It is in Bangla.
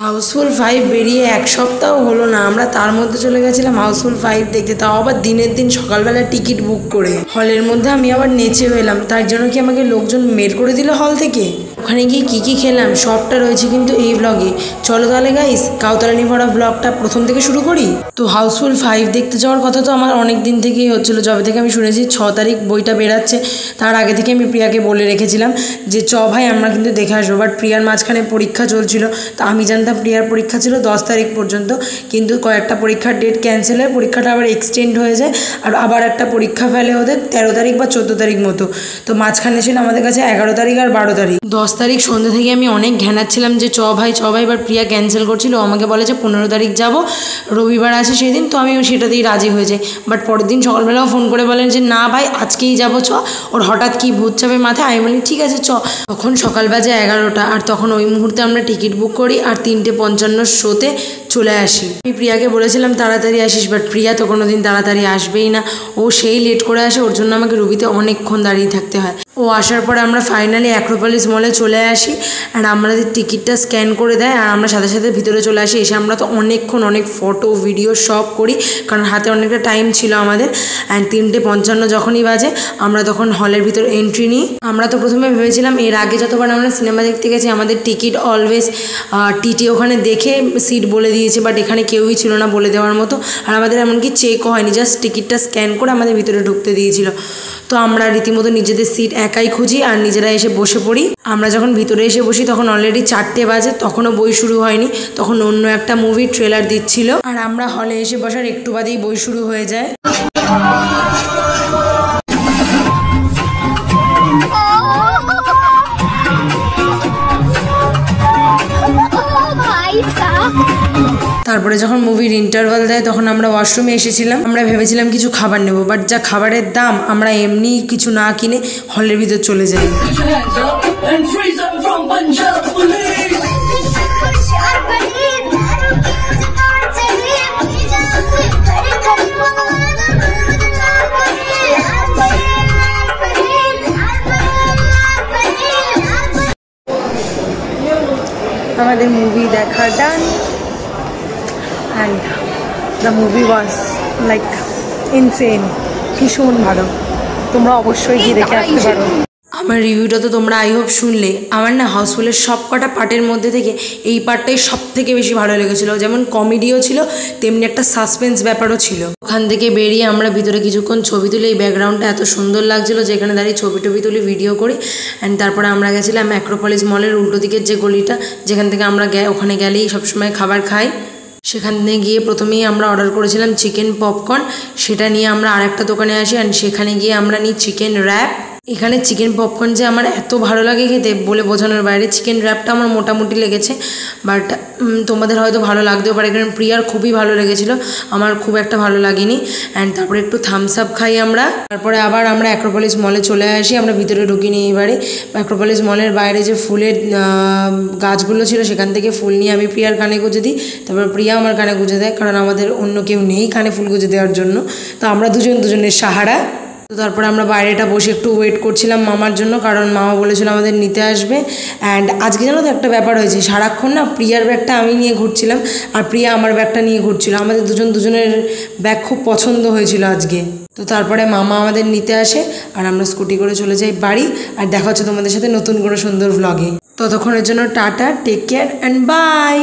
হাউসফুল 5 বেরিয়ে এক সপ্তাহ হলো না, আমরা তার মধ্যে চলে গেছিলাম হাউসফুল 5 দেখতে, তাও আবার দিনের দিন সকালবেলা টিকিট বুক করে। হলের মধ্যে আমি আবার নেচে হলাম, তার জন্য কি আমাকে লোকজন মের করে দিল হল থেকে। ওখানে গিয়ে কী কী খেলাম সবটা রয়েছে কিন্তু এই ব্লগে। চলো তাহলে গাইস কাউতারানি ভরা ব্লগটা প্রথম থেকে শুরু করি। তো হাউসফুল 5 দেখতে যাওয়ার কথা তো আমার অনেক দিন থেকেই হচ্ছিলো, যবে থেকে আমি শুনেছি 6 তারিখ বইটা বেরাচ্ছে তার আগে থেকে আমি প্রিয়াকে বলে রেখেছিলাম যে ভাই আমরা কিন্তু দেখে আসবো। বাট প্রিয়ার মাঝখানে পরীক্ষা চলছিল, তো আমি জানতাম প্রিয়ার পরীক্ষা ছিল 10 তারিখ পর্যন্ত, কিন্তু কয়েকটা পরীক্ষার ডেট ক্যান্সেল হয়, পরীক্ষাটা আবার এক্সটেন্ড হয়ে যায়, আর আবার একটা পরীক্ষা ফেলে ওদের 13 তারিখ বা 14 তারিখ মতো। তো মাঝখানে ছিল আমাদের কাছে 11 তারিখ আর 12 তারিখ। 10 তারিখ সন্ধ্যে থেকে আমি অনেক ঘ্যানাচ্ছিলাম যে ভাই বাট প্রিয়া ক্যান্সেল করছিল। আমাকে বলে যে 15 তারিখ যাব, রবিবার আছে সেই দিন, তো আমি সেটাতেই রাজি হয়ে যাই। বাট পরের দিন সকালবেলাও ফোন করে বলেন যে না ভাই আজকেই যাবো ওর হঠাৎ কি ভূত চাপে মাথায়। আমি বলি ঠিক আছে তখন সকাল বাজে 11টা, আর তখন ওই মুহূর্তে আমরা টিকিট বুক করি আর 3:55 শোতে চলে আসি। আমি প্রিয়াকে বলেছিলাম তাড়াতাড়ি আসিস, বাট প্রিয়া তো কোনো দিন তাড়াতাড়ি আসবেই না, ও সেই লেট করে আসে, ওর জন্য আমাকে রুবিতে অনেকক্ষণ দাঁড়িয়ে থাকতে হয়। ও আসার পরে আমরা ফাইনালি অ্যাক্রোপলিস মলে চলে আসি, আর আমাদের টিকিটটা স্ক্যান করে দেয়, আর আমরা সাথে সাথে ভিতরে চলে আসি। এসে আমরা তো অনেকক্ষণ অনেক ফটো ভিডিও সব করি, কারণ হাতে অনেকটা টাইম ছিল আমাদের। অ্যান্ড 3:55 যখনই বাজে আমরা তখন হলের ভিতর এন্ট্রি নিই। আমরা তো প্রথমে ভেবেছিলাম এর আগে যতবার আমরা সিনেমা দেখতে গেছি আমাদের টিকিট অলওয়েজ টিটি ওখানে দেখে সিট বলে দিয়েছে, বাট এখানে কেউই ছিল না বলে দেওয়ার মতো, আর আমাদের এমনকি চেকও হয়নি, জাস্ট টিকিটটা স্ক্যান করে আমাদের ভিতরে ঢুকতে দিয়েছিল। তো আমরা রীতিমতো নিজেদের সিট একাই খুঁজি আর নিজেরা এসে বসে পড়ি। আমরা যখন ভিতরে এসে বসি তখন অলরেডি 4টে বাজে, তখনও বই শুরু হয়নি, তখন অন্য একটা মুভির ট্রেলার দিচ্ছিল, আর আমরা হলে এসে বসার একটু বাদেই বই শুরু হয়ে যায়। তারপরে যখন মুভির ইন্টারভাল দেয় তখন আমরা ওয়াশরুমে এসেছিলাম। আমরা ভেবেছিলাম কিছু খাবার নেব, বাট যা খাবারের দাম আমরা এমনি কিছু না কিনে হলের ভিতর চলে যাই। আমাদের মুভি দেখা ডান, and the movie was like insane, ভীষণ ভালো। তোমরা অবশ্যই গিয়ে দেখে আসতে পারো। আমার রিভিউটা তো তোমরা আই হোপ শুনলে। আমার না হাউসফুলের সব কটা পার্টের মধ্যে থেকে এই পার্টটাই সব থেকে বেশি ভালো লেগেছিলো। যেমন কমেডিও ছিল, তেমনি একটা সাসপেন্স ব্যাপারও ছিল। ওখান থেকে বেরিয়ে আমরা ভিতরে কিছুক্ষণ ছবি তুলে, এই ব্যাকগ্রাউন্ডটা এত সুন্দর লাগছিলো যেখানে দাঁড়িয়ে ছবি টবি তুলি, ভিডিও করি। অ্যান্ড তারপরে আমরা গেছিলাম অ্যাক্রোপলিস মলের উল্টো দিকের যে গলিটা, যেখান থেকে আমরা ওখানে গেলেই সবসময় খাবার খাই। সেখানে গিয়ে প্রথমেই আমরা অর্ডার করেছিলাম চিকেন পপকর্ন, সেটা নিয়ে আমরা আরেকটা দোকানে আসি, অ্যান্ড সেখানে গিয়ে আমরা নিই চিকেন র্যাপ। এখানে চিকেন পপকর্ন যে আমার এত ভালো লাগে খেতে বলে বোঝানোর বাইরে। চিকেন র্যাপটা আমার মোটামুটি লেগেছে, বাট তোমাদের হয়তো ভালো লাগতেও পারে, কারণ প্রিয়ার খুবই ভালো লেগেছিলো, আমার খুব একটা ভালো লাগেনি। অ্যান্ড তারপরে একটু থামস আপ খাই আমরা। তারপরে আবার আমরা অ্যাক্রোপলিস মলে চলে আসি। আমরা ভিতরে ঢুকিনি এবারে। অ্যাক্রোপলিস মলের বাইরে যে ফুলের গাছগুলো ছিল সেখান থেকে ফুল নিয়ে আমি প্রিয়ার কানে গুঁজে দিই, তারপর প্রিয়া আমার কানে গুঁজে দেয়, কারণ আমাদের অন্য কেউ নেই কানে ফুল গুঁজে দেওয়ার জন্য, তো আমরা দুজনের সাহারা। তো তারপরে আমরা বাইরেটা বসে একটু ওয়েট করছিলাম মামার জন্য, কারণ মামা বলেছিল আমাদের নিতে আসবে। অ্যান্ড আজকে জানো তো একটা ব্যাপার হয়েছে, সারাক্ষণ না প্রিয়ার ব্যাগটা আমি নিয়ে ঘুরছিলাম আর প্রিয়া আমার ব্যাগটা নিয়ে ঘুরছিল। আমাদের দুজনের ব্যাগ খুব পছন্দ হয়েছিল আজকে। তো তারপরে মামা আমাদের নিতে আসে আর আমরা স্কুটি করে চলে যাই বাড়ি। আর দেখা হচ্ছে তোমাদের সাথে নতুন কোনো সুন্দর ভ্লগে। ততক্ষণের জন্য tata, take care and by.